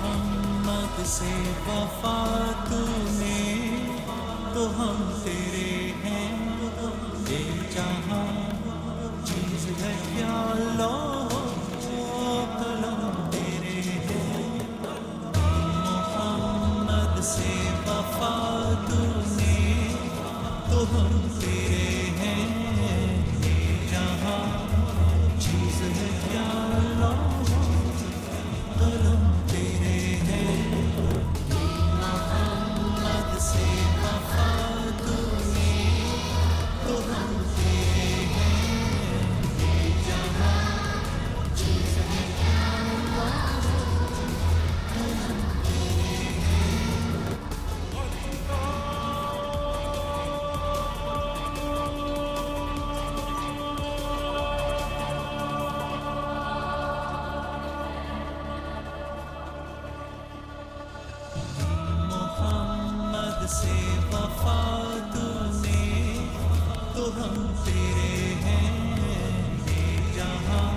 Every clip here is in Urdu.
محمد سے وفا تو نے تو ہم تیرے ہیں، بے جہاں چیز ہے کیا لو قلم تیرے ہیں، محمد سے وفا تو نے تو ہم تیرے ہیں، بے جہاں چیز ہے کیا لو قلم تیرے ہیں، محمد سے وفا تو نے تو ہم تیرے ہیں، بے جہاں چیز ہے کیا لو قلم تیرے ہیں۔ محمد سے وفا تو نے تو ہم تیرے ہیں، بے جہاں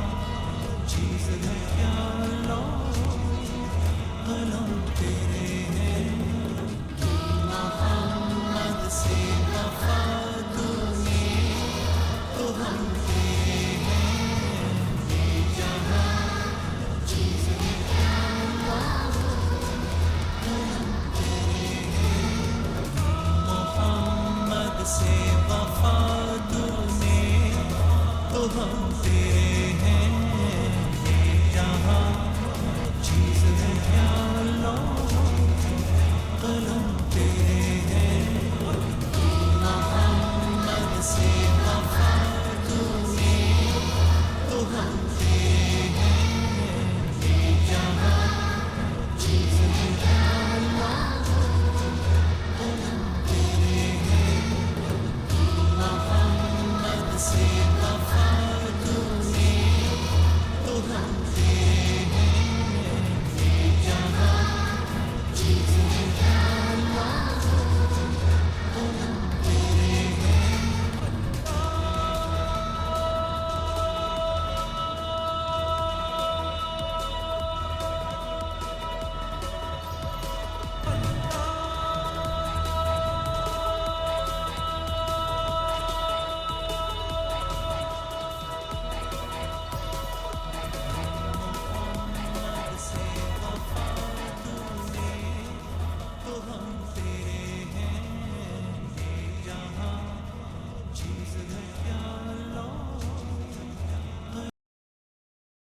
چیز ہے کیا لو قلم تیرے